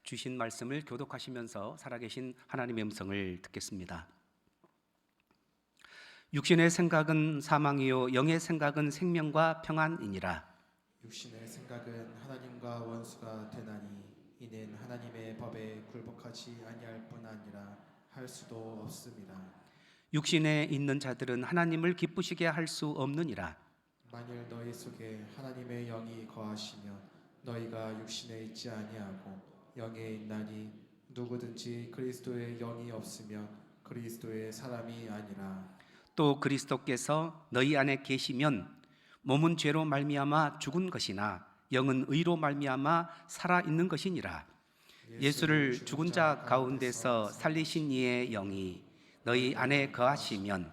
주신 말씀을 교독하시면서 살아계신 하나님의 음성을 듣겠습니다. 육신의 생각은 사망이요 영의 생각은 생명과 평안이니라. 육신의 생각은 하나님과 원수가 되나니 이는 하나님의 법에 굴복하지 아니할 뿐 아니라 할 수도 없음이라. 육신에 있는 자들은 하나님을 기쁘시게 할 수 없느니라. 만일 너희 속에 하나님의 영이 거하시면 너희가 육신에 있지 아니하고 영에 있나니 누구든지 그리스도의 영이 없으면 그리스도의 사람이 아니라. 또 그리스도께서 너희 안에 계시면 몸은 죄로 말미암아 죽은 것이나 영은 의로 말미암아 살아 있는 것이니라. 예수를 죽은 자 가운데서 살리신 이의 영이 너희 안에 거하시면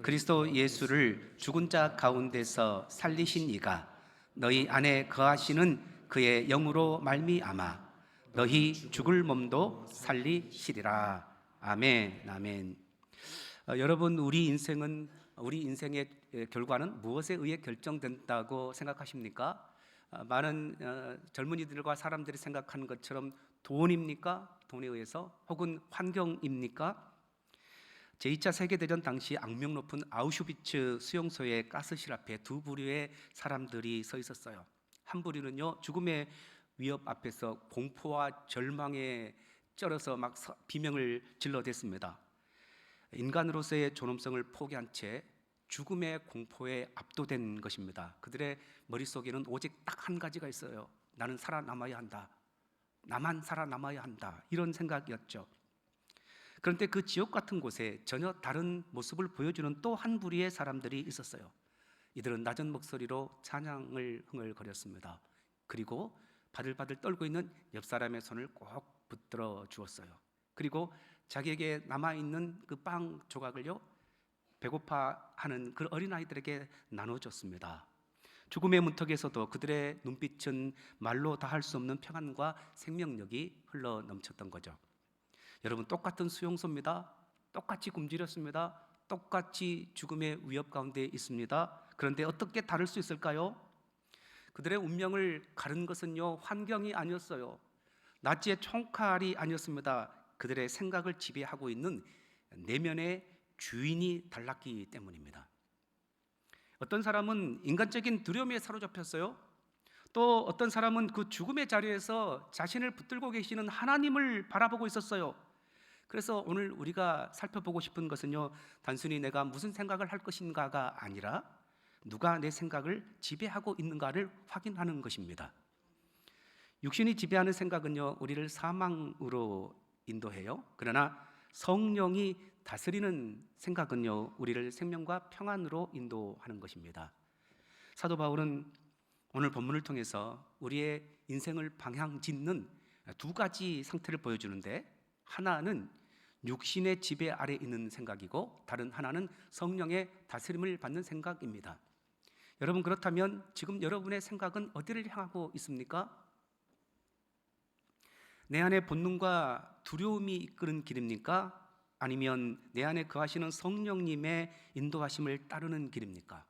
그리스도 예수를 죽은 자 가운데서 살리신 이가 너희 안에 거하시는 그의 영으로 말미암아 너희 죽을 몸도 살리시리라. 아멘. 아멘. 여러분, 우리 인생의 결과는 무엇에 의해 결정된다고 생각하십니까? 많은 젊은이들과 사람들이 생각하는 것처럼 돈입니까? 돈에 의해서? 혹은 환경입니까? 제2차 세계대전 당시 악명 높은 아우슈비츠 수용소의 가스실 앞에 두 부류의 사람들이 서 있었어요. 한 부류는요, 죽음의 위협 앞에서 공포와 절망에 쩔어서 막 비명을 질러댔습니다. 인간으로서의 존엄성을 포기한 채 죽음의 공포에 압도된 것입니다. 그들의 머릿속에는 오직 딱 한 가지가 있어요. 나는 살아남아야 한다. 나만 살아남아야 한다. 이런 생각이었죠. 그런데 그 지옥 같은 곳에 전혀 다른 모습을 보여주는 또 한 부류의 사람들이 있었어요. 이들은 낮은 목소리로 찬양을 흥얼거렸습니다. 그리고 바들바들 떨고 있는 옆 사람의 손을 꼭 붙들어 주었어요. 그리고 자기에게 남아있는 그 빵 조각을요, 배고파하는 그 어린아이들에게 나눠줬습니다. 죽음의 문턱에서도 그들의 눈빛은 말로 다 할 수 없는 평안과 생명력이 흘러 넘쳤던 거죠. 여러분, 똑같은 수용소입니다. 똑같이 굶주렸습니다. 똑같이 죽음의 위협 가운데 있습니다. 그런데 어떻게 다를 수 있을까요? 그들의 운명을 가른 것은요, 환경이 아니었어요. 나치의 총칼이 아니었습니다. 그들의 생각을 지배하고 있는 내면의 주인이 달랐기 때문입니다. 어떤 사람은 인간적인 두려움에 사로잡혔어요. 또 어떤 사람은 그 죽음의 자리에서 자신을 붙들고 계시는 하나님을 바라보고 있었어요. 그래서 오늘 우리가 살펴보고 싶은 것은요, 단순히 내가 무슨 생각을 할 것인가가 아니라 누가 내 생각을 지배하고 있는가를 확인하는 것입니다. 육신이 지배하는 생각은요, 우리를 사망으로 인도해요. 그러나 성령이 다스리는 생각은요, 우리를 생명과 평안으로 인도하는 것입니다. 사도 바울은 오늘 본문을 통해서 우리의 인생을 방향 짓는 두 가지 상태를 보여주는데, 하나는 육신의 지배 아래 있는 생각이고 다른 하나는 성령의 다스림을 받는 생각입니다. 여러분, 그렇다면 지금 여러분의 생각은 어디를 향하고 있습니까? 내 안에 본능과 두려움이 이끄는 길입니까? 아니면 내 안에 거하시는 성령님의 인도하심을 따르는 길입니까?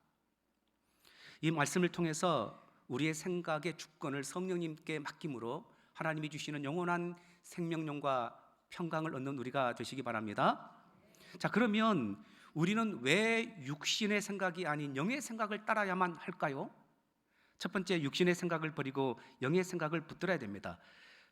이 말씀을 통해서 우리의 생각의 주권을 성령님께 맡김으로 하나님이 주시는 영원한 생명력과 평강을 얻는 우리가 되시기 바랍니다. 자, 그러면 우리는 왜 육신의 생각이 아닌 영의 생각을 따라야만 할까요? 첫 번째, 육신의 생각을 버리고 영의 생각을 붙들어야 됩니다.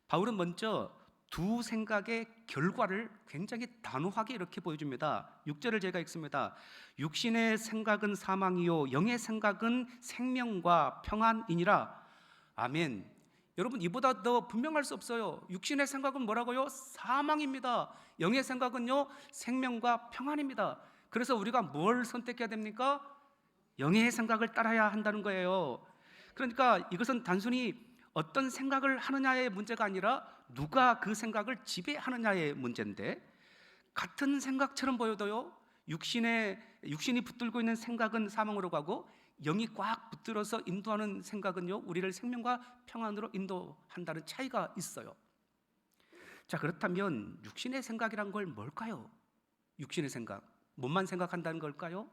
바울은 먼저 두 생각의 결과를 굉장히 단호하게 이렇게 보여줍니다. 6절을 제가 읽습니다. 육신의 생각은 사망이요 영의 생각은 생명과 평안이니라. 아멘. 여러분, 이보다 더 분명할 수 없어요. 육신의 생각은 뭐라고요? 사망입니다. 영의 생각은요, 생명과 평안입니다. 그래서 우리가 뭘 선택해야 됩니까? 영의 생각을 따라야 한다는 거예요. 그러니까 이것은 단순히 어떤 생각을 하느냐의 문제가 아니라 누가 그 생각을 지배하느냐의 문제인데, 같은 생각처럼 보여도요, 육신이 붙들고 있는 생각은 사망으로 가고 영이 꽉 붙들어서 인도하는 생각은요, 우리를 생명과 평안으로 인도한다는 차이가 있어요. 자, 그렇다면 육신의 생각이란 걸 뭘까요? 육신의 생각, 몸만 생각한다는 걸까요?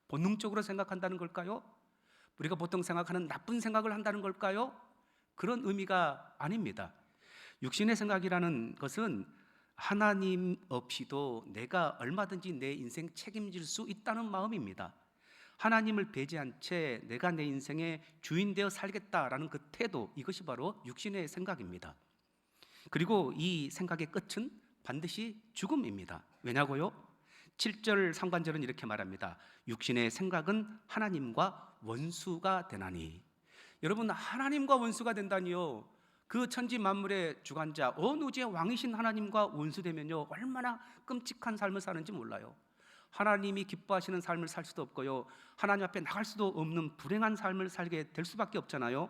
본능적으로 생각한다는 걸까요? 우리가 보통 생각하는 나쁜 생각을 한다는 걸까요? 그런 의미가 아닙니다. 육신의 생각이라는 것은 하나님 없이도 내가 얼마든지 내 인생 책임질 수 있다는 마음입니다. 하나님을 배제한 채 내가 내 인생의 주인 되어 살겠다라는 그 태도, 이것이 바로 육신의 생각입니다. 그리고 이 생각의 끝은 반드시 죽음입니다. 왜냐고요? 7절 상반절은 이렇게 말합니다. 육신의 생각은 하나님과 원수가 되나니. 여러분, 하나님과 원수가 된다니요. 그 천지 만물의 주관자 온 우주의 왕이신 하나님과 원수되면요 얼마나 끔찍한 삶을 사는지 몰라요. 하나님이 기뻐하시는 삶을 살 수도 없고요, 하나님 앞에 나갈 수도 없는 불행한 삶을 살게 될 수밖에 없잖아요.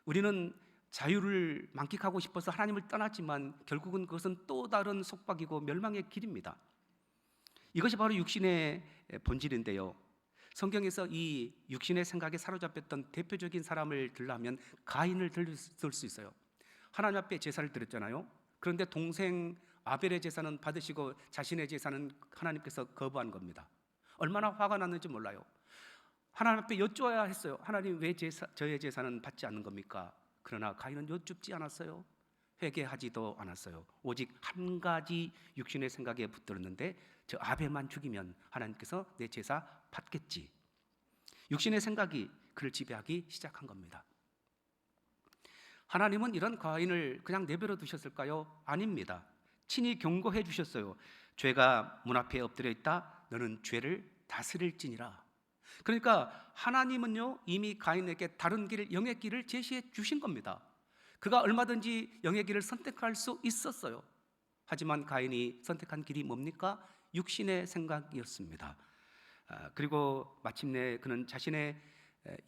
우리는 자유를 만끽하고 싶어서 하나님을 떠났지만 결국은 그것은 또 다른 속박이고 멸망의 길입니다. 이것이 바로 육신의 본질인데요, 성경에서 이 육신의 생각에 사로잡혔던 대표적인 사람을 들라면 가인을 들 수 있어요. 하나님 앞에 제사를 드렸잖아요. 그런데 동생 아벨의 제사는 받으시고 자신의 제사는 하나님께서 거부한 겁니다. 얼마나 화가 났는지 몰라요. 하나님 앞에 여쭈어야 했어요. 하나님, 왜 저의 제사는 받지 않는 겁니까? 그러나 가인은 여쭙지 않았어요. 회개하지도 않았어요. 오직 한 가지 육신의 생각에 붙들었는데, 저 아벨만 죽이면 하나님께서 내 제사 받겠지. 육신의 생각이 그를 지배하기 시작한 겁니다. 하나님은 이런 가인을 그냥 내버려 두셨을까요? 아닙니다. 친히 경고해 주셨어요. 죄가 문 앞에 엎드려 있다. 너는 죄를 다스릴지니라. 그러니까 하나님은요 이미 가인에게 다른 길, 영의 길을 제시해 주신 겁니다. 그가 얼마든지 영의 길을 선택할 수 있었어요. 하지만 가인이 선택한 길이 뭡니까? 육신의 생각이었습니다. 그리고 마침내 그는 자신의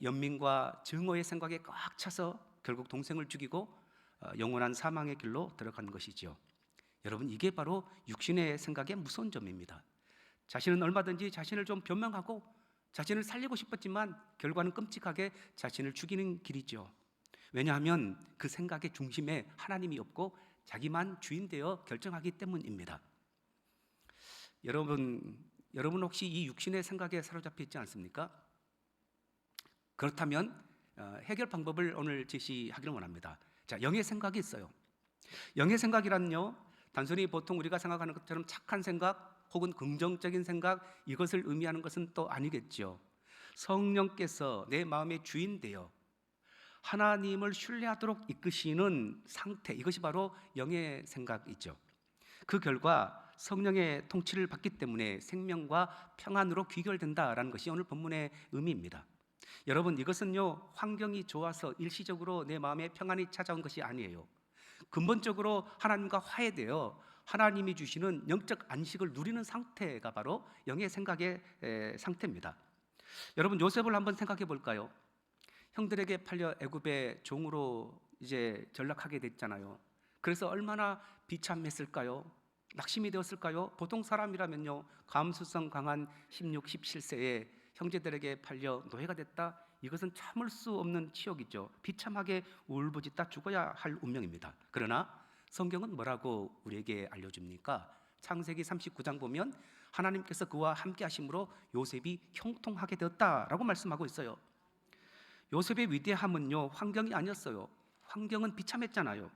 연민과 증오의 생각에 꽉 차서 결국 동생을 죽이고 영원한 사망의 길로 들어간 것이죠. 여러분, 이게 바로 육신의 생각의 무서운 점입니다. 자신은 얼마든지 자신을 좀 변명하고 자신을 살리고 싶었지만 결과는 끔찍하게 자신을 죽이는 길이죠. 왜냐하면 그 생각의 중심에 하나님이 없고 자기만 주인 되어 결정하기 때문입니다. 여러분 혹시 이 육신의 생각에 사로잡혀 있지 않습니까? 그렇다면 해결 방법을 오늘 제시하기를 원합니다. 자, 영의 생각이 있어요. 영의 생각이란요, 단순히 보통 우리가 생각하는 것처럼 착한 생각 혹은 긍정적인 생각, 이것을 의미하는 것은 또 아니겠죠. 성령께서 내 마음의 주인 되어 하나님을 신뢰하도록 이끄시는 상태, 이것이 바로 영의 생각이죠. 그 결과 성령의 통치를 받기 때문에 생명과 평안으로 귀결된다라는 것이 오늘 본문의 의미입니다. 여러분, 이것은요 환경이 좋아서 일시적으로 내 마음에 평안이 찾아온 것이 아니에요. 근본적으로 하나님과 화해되어 하나님이 주시는 영적 안식을 누리는 상태가 바로 영의 생각의 상태입니다. 여러분, 요셉을 한번 생각해 볼까요? 형들에게 팔려 애굽의 종으로 이제 전락하게 됐잖아요. 그래서 얼마나 비참했을까요? 낙심이 되었을까요? 보통 사람이라면요 감수성 강한 16, 17세에 형제들에게 팔려 노예가 됐다, 이것은 참을 수 없는 치욕이죠. 비참하게 울부짖다 죽어야 할 운명입니다. 그러나 성경은 뭐라고 우리에게 알려줍니까? 창세기 39장 보면 하나님께서 그와 함께 하심으로 요셉이 형통하게 되었다라고 말씀하고 있어요. 요셉의 위대함은요 환경이 아니었어요. 환경은 비참했잖아요.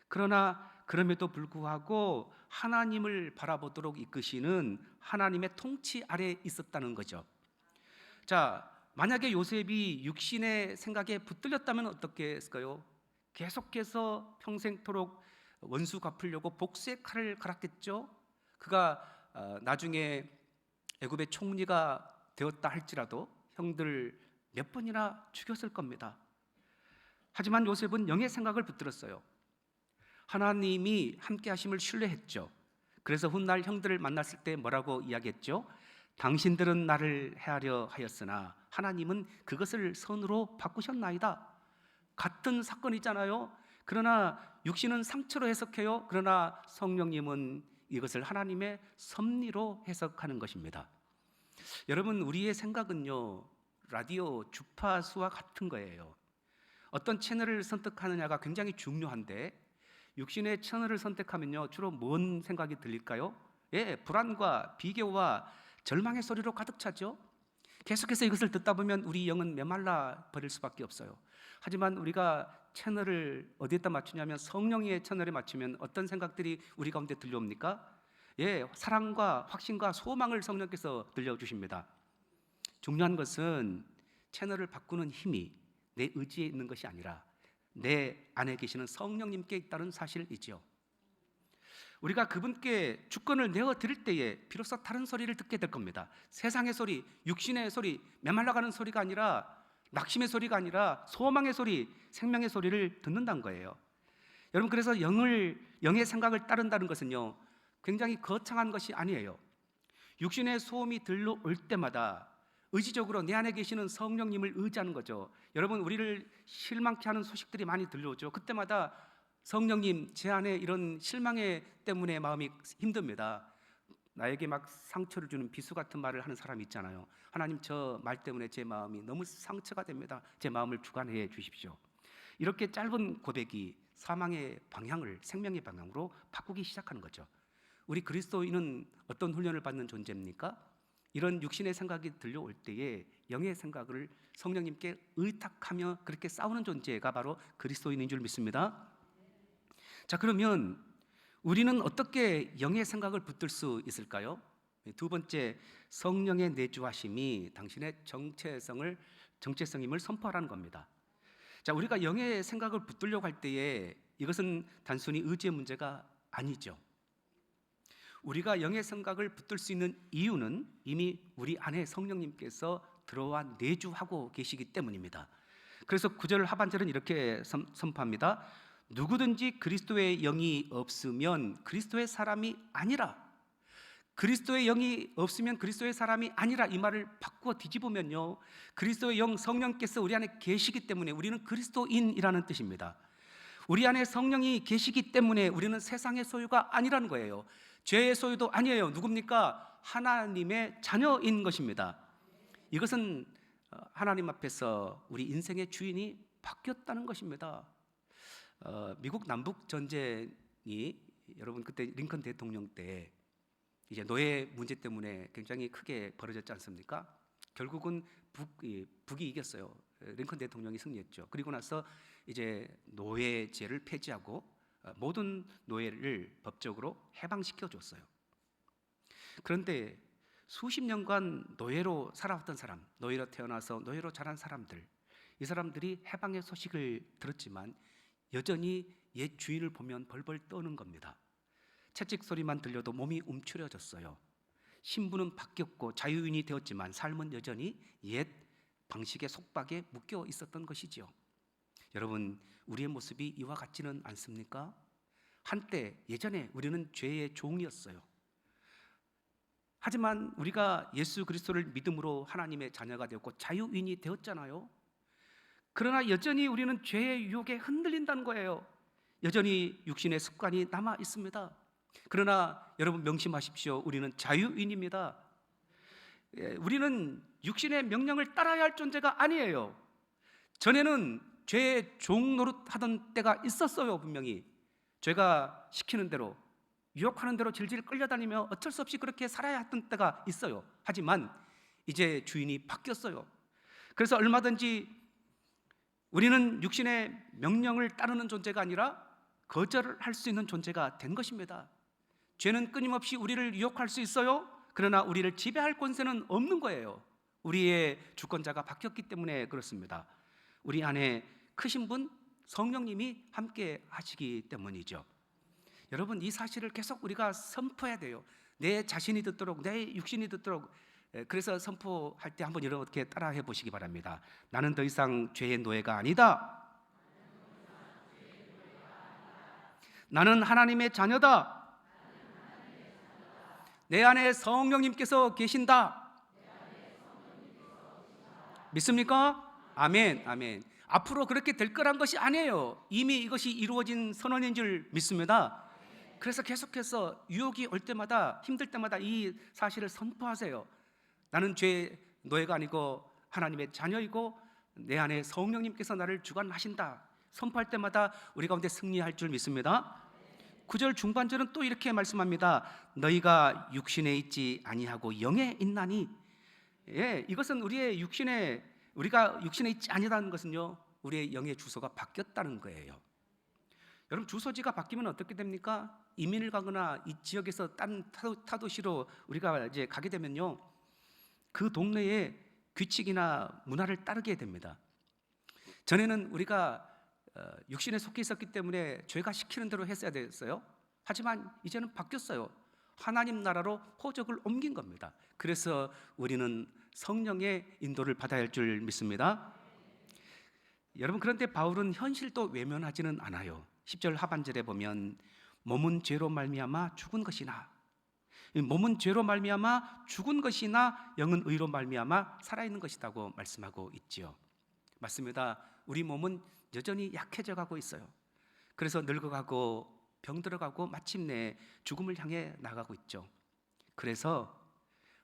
그러나 그럼에도 불구하고 하나님을 바라보도록 이끄시는 하나님의 통치 아래에 있었다는 거죠. 자, 만약에 요셉이 육신의 생각에 붙들렸다면 어떻게 했을까요? 계속해서 평생토록 원수 갚으려고 복수의 칼을 갈았겠죠. 그가 나중에 애굽의 총리가 되었다 할지라도 형들 몇 번이나 죽였을 겁니다. 하지만 요셉은 영의 생각을 붙들었어요. 하나님이 함께 하심을 신뢰했죠. 그래서 훗날 형들을 만났을 때 뭐라고 이야기했죠? 당신들은 나를 해하려 하였으나 하나님은 그것을 선으로 바꾸셨나이다. 같은 사건이잖아요. 그러나 육신은 상처로 해석해요. 그러나 성령님은 이것을 하나님의 섭리로 해석하는 것입니다. 여러분, 우리의 생각은요 라디오 주파수와 같은 거예요. 어떤 채널을 선택하느냐가 굉장히 중요한데 육신의 채널을 선택하면요 주로 뭔 생각이 들릴까요? 불안과 비교와 절망의 소리로 가득 차죠. 계속해서 이것을 듣다 보면 우리 영은 메말라 버릴 수밖에 없어요. 하지만 우리가 채널을 어디에다 맞추냐면 성령의 채널에 맞추면 어떤 생각들이 우리 가운데 들려옵니까? 사랑과 확신과 소망을 성령께서 들려주십니다. 중요한 것은 채널을 바꾸는 힘이 내 의지에 있는 것이 아니라 내 안에 계시는 성령님께 있다는 사실이지요. 우리가 그분께 주권을 내어드릴 때에 비로소 다른 소리를 듣게 될 겁니다. 세상의 소리, 육신의 소리, 메말라가는 소리가 아니라, 낙심의 소리가 아니라 소망의 소리, 생명의 소리를 듣는다는 거예요. 여러분, 그래서 영의 생각을 따른다는 것은요, 굉장히 거창한 것이 아니에요. 육신의 소음이 들려올 때마다 의지적으로 내 안에 계시는 성령님을 의지하는 거죠. 여러분, 우리를 실망케 하는 소식들이 많이 들려오죠. 그때마다 성령님, 제 안에 이런 실망에 때문에 마음이 힘듭니다. 나에게 막 상처를 주는 비수 같은 말을 하는 사람이 있잖아요. 하나님, 저 말 때문에 제 마음이 너무 상처가 됩니다. 제 마음을 주관해 주십시오. 이렇게 짧은 고백이 사망의 방향을 생명의 방향으로 바꾸기 시작하는 거죠. 우리 그리스도인은 어떤 훈련을 받는 존재입니까? 이런 육신의 생각이 들려올 때에 영의 생각을 성령님께 의탁하며 그렇게 싸우는 존재가 바로 그리스도인인 줄 믿습니다. 자, 그러면 우리는 어떻게 영의 생각을 붙들 수 있을까요? 두 번째, 성령의 내주하심이 당신의 정체성임을 선포하라는 겁니다. 자, 우리가 영의 생각을 붙들려고 할 때에 이것은 단순히 의지의 문제가 아니죠. 우리가 영의 생각을 붙들 수 있는 이유는 이미 우리 안에 성령님께서 들어와 내주하고 계시기 때문입니다. 그래서 9절 하반절은 이렇게 선포합니다. 누구든지 그리스도의 영이 없으면 그리스도의 사람이 아니라, 그리스도의 영이 없으면 그리스도의 사람이 아니라, 이 말을 바꾸어 뒤집으면요, 그리스도의 영 성령께서 우리 안에 계시기 때문에 우리는 그리스도인이라는 뜻입니다. 우리 안에 성령이 계시기 때문에 우리는 세상의 소유가 아니라는 거예요. 죄의 소유도 아니에요. 누굽니까? 하나님의 자녀인 것입니다. 이것은 하나님 앞에서 우리 인생의 주인이 바뀌었다는 것입니다. 미국 남북 전쟁이, 여러분 그때 링컨 대통령 때 이제 노예 문제 때문에 굉장히 크게 벌어졌지 않습니까? 결국은 북이 이겼어요. 링컨 대통령이 승리했죠. 그리고 나서 이제 노예제를 폐지하고 모든 노예를 법적으로 해방시켜 줬어요. 그런데 수십 년간 노예로 살아왔던 사람, 노예로 태어나서 노예로 자란 사람들, 이 사람들이 해방의 소식을 들었지만 여전히 옛 주인을 보면 벌벌 떠는 겁니다. 채찍 소리만 들려도 몸이 움츠려졌어요. 신분은 바뀌었고 자유인이 되었지만 삶은 여전히 옛 방식의 속박에 묶여 있었던 것이지요. 여러분, 우리의 모습이 이와 같지는 않습니까? 한때 예전에 우리는 죄의 종이었어요. 하지만 우리가 예수 그리스도를 믿음으로 하나님의 자녀가 되었고 자유인이 되었잖아요. 그러나 여전히 우리는 죄의 유혹에 흔들린다는 거예요. 여전히 육신의 습관이 남아 있습니다. 그러나 여러분 명심하십시오. 우리는 자유인입니다. 우리는 육신의 명령을 따라야 할 존재가 아니에요. 전에는 죄의 종 노릇하던 때가 있었어요. 분명히 죄가 시키는 대로, 유혹하는 대로 질질 끌려다니며 어쩔 수 없이 그렇게 살아야 했던 때가 있어요. 하지만 이제 주인이 바뀌었어요. 그래서 얼마든지 우리는 육신의 명령을 따르는 존재가 아니라 거절할 수 있는 존재가 된 것입니다. 죄는 끊임없이 우리를 유혹할 수 있어요. 그러나 우리를 지배할 권세는 없는 거예요. 우리의 주권자가 바뀌었기 때문에 그렇습니다. 우리 안에 크신 분 성령님이 함께 하시기 때문이죠. 여러분, 이 사실을 계속 우리가 선포해야 돼요. 내 자신이 듣도록, 내 육신이 듣도록. 그래서 선포할 때 한번 이렇게 따라해 보시기 바랍니다. 나는 더 이상 죄의 노예가 아니다. 나는 하나님의 자녀다. 내 안에 성령님께서 계신다. 믿습니까? 아멘, 아멘. 앞으로 그렇게 될 거란 것이 아니에요. 이미 이것이 이루어진 선언인 줄 믿습니다. 그래서 계속해서 유혹이 올 때마다, 힘들 때마다 이 사실을 선포하세요. 나는 죄의 노예가 아니고 하나님의 자녀이고 내 안에 성령님께서 나를 주관하신다. 선포할 때마다 우리 가운데 승리할 줄 믿습니다. 9절 중반절은 또 이렇게 말씀합니다. 너희가 육신에 있지 아니하고 영에 있나니. 예, 이것은 우리가 육신에 있지 아니다는 것은요, 우리의 영의 주소가 바뀌었다는 거예요. 여러분, 주소지가 바뀌면 어떻게 됩니까? 이민을 가거나 이 지역에서 다른 타도시로 우리가 이제 가게 되면요, 그 동네의 규칙이나 문화를 따르게 됩니다. 전에는 우리가 육신에 속해 있었기 때문에 죄가 시키는 대로 했어야 됐어요. 하지만 이제는 바뀌었어요. 하나님 나라로 호적을 옮긴 겁니다. 그래서 우리는 성령의 인도를 받아야 할 줄 믿습니다. 여러분, 그런데 바울은 현실도 외면하지는 않아요. 10절 하반절에 보면 몸은 죄로 말미암아 죽은 것이나, 몸은 죄로 말미암아 죽은 것이나 영은 의로 말미암아 살아있는 것이라고 말씀하고 있지요. 맞습니다. 우리 몸은 여전히 약해져 가고 있어요. 그래서 늙어가고 병들어가고 마침내 죽음을 향해 나가고 있죠. 그래서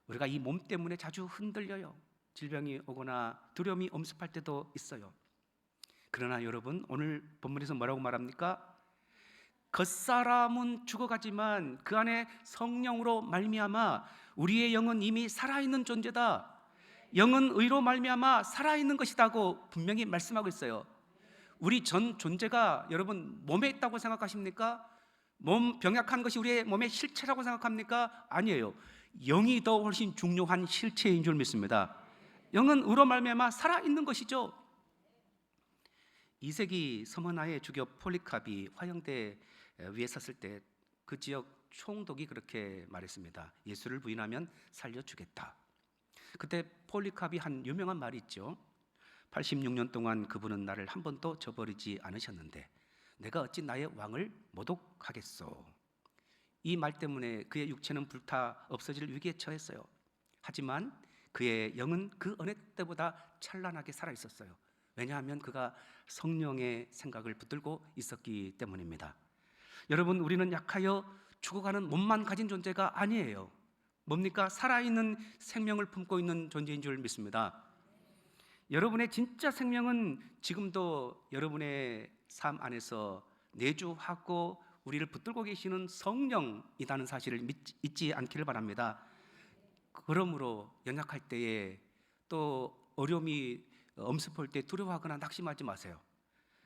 우리가 이 몸 때문에 자주 흔들려요. 질병이 오거나 두려움이 엄습할 때도 있어요. 그러나 여러분, 오늘 본문에서 뭐라고 말합니까? 겉사람은 죽어가지만 그 안에 성령으로 말미암아 우리의 영은 이미 살아있는 존재다. 영은 의로 말미암아 살아있는 것이다고 분명히 말씀하고 있어요. 우리 전 존재가 여러분 몸에 있다고 생각하십니까? 몸 병약한 것이 우리의 몸의 실체라고 생각합니까? 아니에요. 영이 더 훨씬 중요한 실체인 줄 믿습니다. 영은 의로 말미암아 살아있는 것이죠. 2세기 서머나의 주교 폴리캅이 화영대 위에 섰을 때 그 지역 총독이 그렇게 말했습니다. 예수를 부인하면 살려주겠다. 그때 폴리캅이 한 유명한 말이 있죠. 86년 동안 그분은 나를 한 번도 저버리지 않으셨는데 내가 어찌 나의 왕을 모독하겠소. 이 말 때문에 그의 육체는 불타 없어질 위기에 처했어요. 하지만 그의 영은 그 어느 때보다 찬란하게 살아있었어요. 왜냐하면 그가 성령의 생각을 붙들고 있었기 때문입니다. 여러분, 우리는 약하여 죽어가는 몸만 가진 존재가 아니에요. 뭡니까? 살아있는 생명을 품고 있는 존재인 줄 믿습니다. 여러분의 진짜 생명은 지금도 여러분의 삶 안에서 내주하고 우리를 붙들고 계시는 성령이라는 사실을 잊지 않기를 바랍니다. 그러므로 연약할 때에 또 어려움이 엄습할 때 두려워하거나 낙심하지 마세요.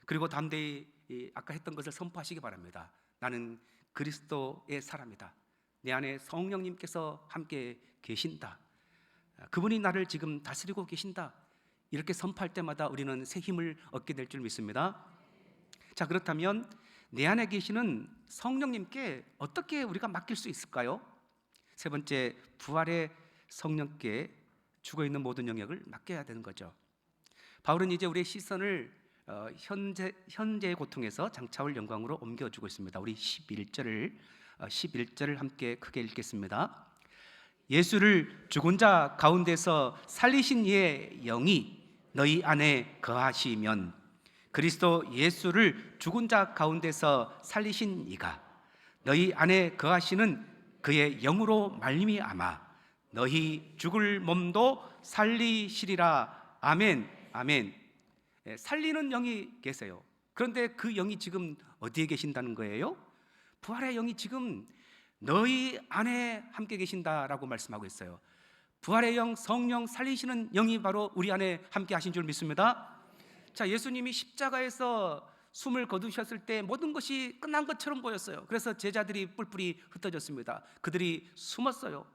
그리고 담대히 아까 했던 것을 선포하시기 바랍니다. 나는 그리스도의 사람이다. 내 안에 성령님께서 함께 계신다. 그분이 나를 지금 다스리고 계신다. 이렇게 선포할 때마다 우리는 새 힘을 얻게 될 줄 믿습니다. 자, 그렇다면 내 안에 계시는 성령님께 어떻게 우리가 맡길 수 있을까요? 세 번째, 부활의 성령께 죽어있는 모든 영역을 맡겨야 되는 거죠. 바울은 이제 우리의 시선을 현재의 고통에서 장차올 영광으로 옮겨주고 있습니다. 우리 11절을 함께 크게 읽겠습니다. 예수를 죽은 자 가운데서 살리신 이의 영이 너희 안에 거하시면, 그리스도 예수를 죽은 자 가운데서 살리신 이가 너희 안에 거하시는 그의 영으로 말미암아 너희 죽을 몸도 살리시리라. 아멘. 아멘. 살리는 영이 계세요. 그런데 그 영이 지금 어디에 계신다는 거예요? 부활의 영이 지금 너희 안에 함께 계신다라고 말씀하고 있어요. 부활의 영, 성령, 살리시는 영이 바로 우리 안에 함께 하신 줄 믿습니다. 자, 예수님이 십자가에서 숨을 거두셨을 때 모든 것이 끝난 것처럼 보였어요. 그래서 제자들이 뿔뿔이 흩어졌습니다. 그들이 숨었어요.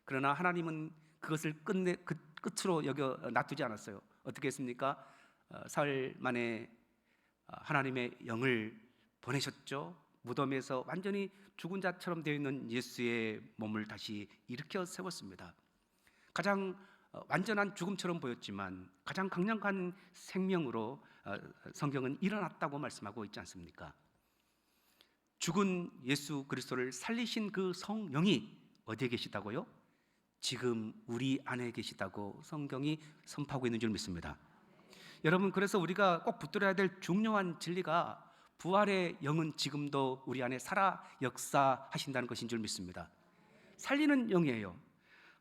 그러나 하나님은 그것을 끝으로 여겨 놔두지 않았어요. 어떻게 했습니까? 사흘 만에 하나님의 영을 보내셨죠. 무덤에서 완전히 죽은 자처럼 되어 있는 예수의 몸을 다시 일으켜 세웠습니다. 가장 완전한 죽음처럼 보였지만 가장 강력한 생명으로 성경은 일어났다고 말씀하고 있지 않습니까? 죽은 예수 그리스도를 살리신 그 성령이 어디에 계시다고요? 지금 우리 안에 계시다고 성경이 선포하고 있는 줄 믿습니다. 여러분, 그래서 우리가 꼭 붙들어야 될 중요한 진리가 부활의 영은 지금도 우리 안에 살아 역사하신다는 것인 줄 믿습니다. 살리는 영이에요.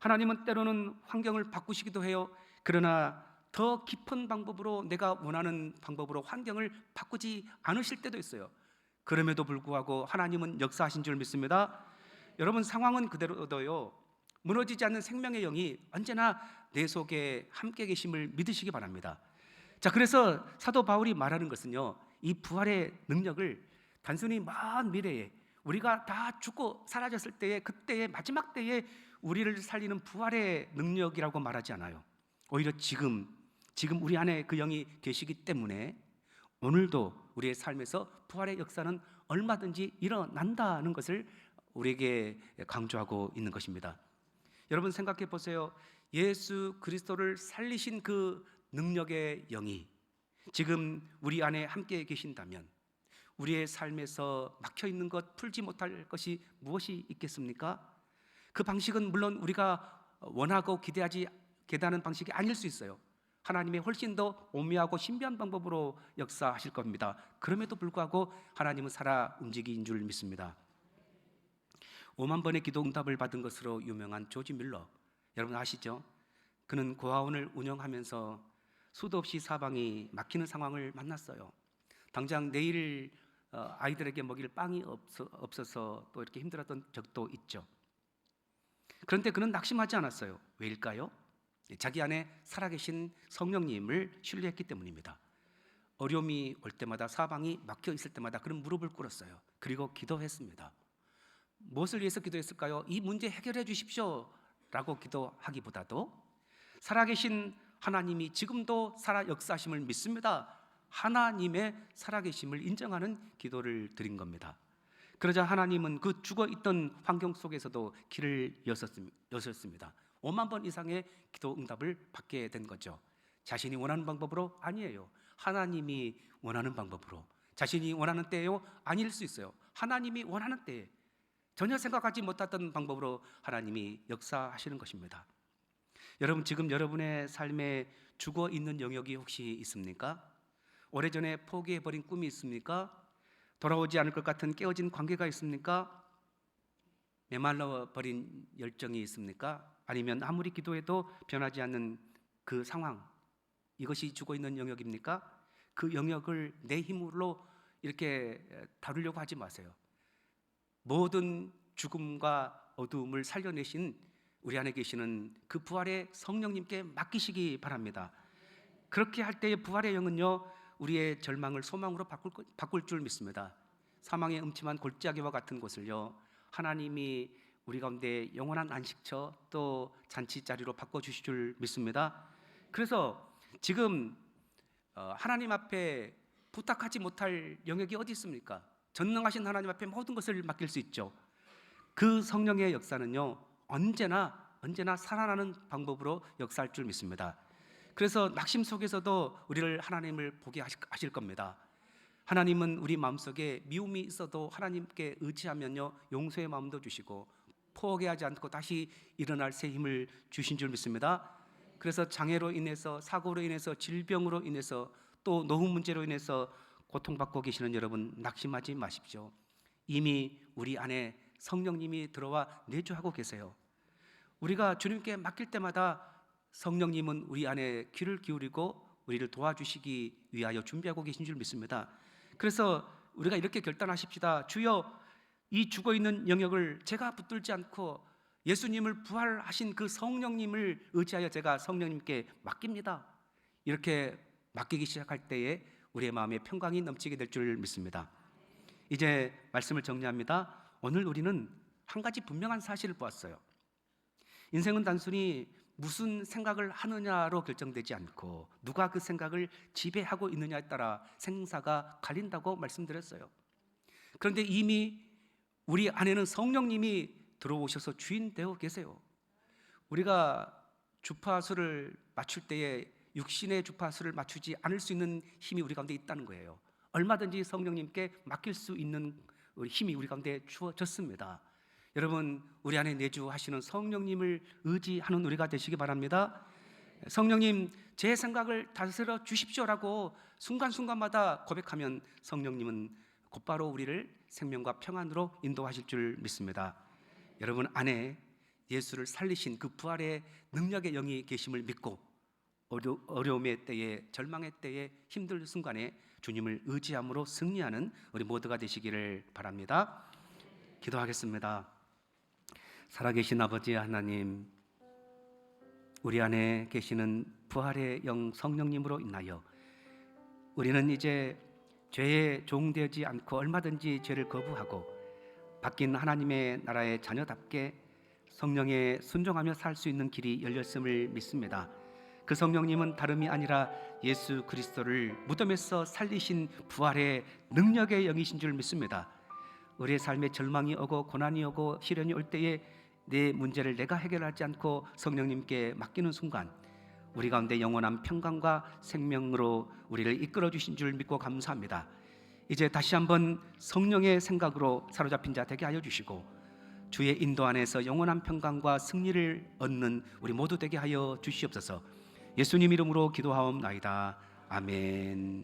하나님은 때로는 환경을 바꾸시기도 해요. 그러나 더 깊은 방법으로, 내가 원하는 방법으로 환경을 바꾸지 않으실 때도 있어요. 그럼에도 불구하고 하나님은 역사하신 줄 믿습니다. 여러분, 상황은 그대로도요, 무너지지 않는 생명의 영이 언제나 내 속에 함께 계심을 믿으시기 바랍니다. 자, 그래서 사도 바울이 말하는 것은요, 이 부활의 능력을 단순히 먼 미래에 우리가 다 죽고 사라졌을 때에, 그때의 마지막 때에 우리를 살리는 부활의 능력이라고 말하지 않아요. 오히려 지금 우리 안에 그 영이 계시기 때문에 오늘도 우리의 삶에서 부활의 역사는 얼마든지 일어난다는 것을 우리에게 강조하고 있는 것입니다. 여러분 생각해 보세요. 예수 그리스도를 살리신 그 능력의 영이 지금 우리 안에 함께 계신다면 우리의 삶에서 막혀 있는 것, 풀지 못할 것이 무엇이 있겠습니까? 그 방식은 물론 우리가 원하고 기대하는 방식이 아닐 수 있어요. 하나님의 훨씬 더 오묘하고 신비한 방법으로 역사하실 겁니다. 그럼에도 불구하고 하나님은 살아 움직이는 줄 믿습니다. 5만 번의 기도 응답을 받은 것으로 유명한 조지 밀러, 여러분 아시죠? 그는 고아원을 운영하면서 수도 없이 사방이 막히는 상황을 만났어요. 당장 내일 아이들에게 먹일 빵이 없어서 또 이렇게 힘들었던 적도 있죠. 그런데 그는 낙심하지 않았어요. 왜일까요? 자기 안에 살아계신 성령님을 신뢰했기 때문입니다. 어려움이 올 때마다, 사방이 막혀 있을 때마다 그는 무릎을 꿇었어요. 그리고 기도했습니다. 무엇을 위해서 기도했을까요? 이 문제 해결해 주십시오 라고 기도하기보다도 살아계신 하나님이 지금도 살아 역사하심을 믿습니다. 하나님의 살아계심을 인정하는 기도를 드린 겁니다. 그러자 하나님은 그 죽어있던 환경 속에서도 길을 여셨습니다. 5만 번 이상의 기도 응답을 받게 된 거죠. 자신이 원하는 방법으로? 아니에요. 하나님이 원하는 방법으로. 자신이 원하는 때예요? 아닐 수 있어요. 하나님이 원하는 때에 전혀 생각하지 못했던 방법으로 하나님이 역사하시는 것입니다. 여러분 지금 여러분의 삶에 죽어있는 영역이 혹시 있습니까? 오래전에 포기해버린 꿈이 있습니까? 돌아오지 않을 것 같은 깨어진 관계가 있습니까? 메말라버린 열정이 있습니까? 아니면 아무리 기도해도 변하지 않는 그 상황, 이것이 죽어있는 영역입니까? 그 영역을 내 힘으로 이렇게 다루려고 하지 마세요. 모든 죽음과 어두움을 살려내신 우리 안에 계시는 그 부활의 성령님께 맡기시기 바랍니다. 그렇게 할 때의 부활의 영은요, 우리의 절망을 소망으로 바꿀 줄 믿습니다. 사망의 음침한 골짜기와 같은 곳을요, 하나님이 우리 가운데 영원한 안식처 또 잔치자리로 바꿔주실 줄 믿습니다. 그래서 지금 하나님 앞에 부탁하지 못할 영역이 어디 있습니까? 전능하신 하나님 앞에 모든 것을 맡길 수 있죠. 그 성령의 역사는요, 언제나 살아나는 방법으로 역사할 줄 믿습니다. 그래서 낙심 속에서도 우리를 하나님을 보게 하실 겁니다. 하나님은 우리 마음속에 미움이 있어도 하나님께 의지하면요, 용서의 마음도 주시고 포기하지 않고 다시 일어날 새 힘을 주신 줄 믿습니다. 그래서 장애로 인해서, 사고로 인해서, 질병으로 인해서, 또 노후 문제로 인해서 고통받고 계시는 여러분, 낙심하지 마십시오. 이미 우리 안에 성령님이 들어와 내주하고 계세요. 우리가 주님께 맡길 때마다 성령님은 우리 안에 귀를 기울이고 우리를 도와주시기 위하여 준비하고 계신 줄 믿습니다. 그래서 우리가 이렇게 결단하십시다. 주여, 이 죽어있는 영역을 제가 붙들지 않고 예수님을 부활하신 그 성령님을 의지하여 제가 성령님께 맡깁니다. 이렇게 맡기기 시작할 때에 우리의 마음에 평강이 넘치게 될 줄 믿습니다. 이제 말씀을 정리합니다. 오늘 우리는 한 가지 분명한 사실을 보았어요. 인생은 단순히 무슨 생각을 하느냐로 결정되지 않고 누가 그 생각을 지배하고 있느냐에 따라 생사가 갈린다고 말씀드렸어요. 그런데 이미 우리 안에는 성령님이 들어오셔서 주인 되어 계세요. 우리가 주파수를 맞출 때에 육신의 주파수를 맞추지 않을 수 있는 힘이 우리 가운데 있다는 거예요. 얼마든지 성령님께 맡길 수 있는 힘이 우리 가운데 주어졌습니다. 여러분, 우리 안에 내주하시는 성령님을 의지하는 우리가 되시기 바랍니다. 성령님, 제 생각을 다스려 주십시오라고 순간순간마다 고백하면 성령님은 곧바로 우리를 생명과 평안으로 인도하실 줄 믿습니다. 여러분 안에 예수를 살리신 그 부활의 능력의 영이 계심을 믿고 어려움의 때에, 절망의 때에, 힘들 순간에 주님을 의지함으로 승리하는 우리 모두가 되시기를 바랍니다. 기도하겠습니다. 살아계신 아버지 하나님, 우리 안에 계시는 부활의 영 성령님으로 인하여 우리는 이제 죄에 종되지 않고 얼마든지 죄를 거부하고 바뀐 하나님의 나라의 자녀답게 성령에 순종하며 살 수 있는 길이 열렸음을 믿습니다. 그 성령님은 다름이 아니라 예수 그리스도를 무덤에서 살리신 부활의 능력의 영이신 줄 믿습니다. 우리의 삶에 절망이 오고 고난이 오고 시련이 올 때에 내 문제를 내가 해결하지 않고 성령님께 맡기는 순간 우리 가운데 영원한 평강과 생명으로 우리를 이끌어 주신 줄 믿고 감사합니다. 이제 다시 한번 성령의 생각으로 사로잡힌 자 되게 하여 주시고 주의 인도 안에서 영원한 평강과 승리를 얻는 우리 모두 되게 하여 주시옵소서. 예수님 이름으로 기도하옵나이다. 아멘.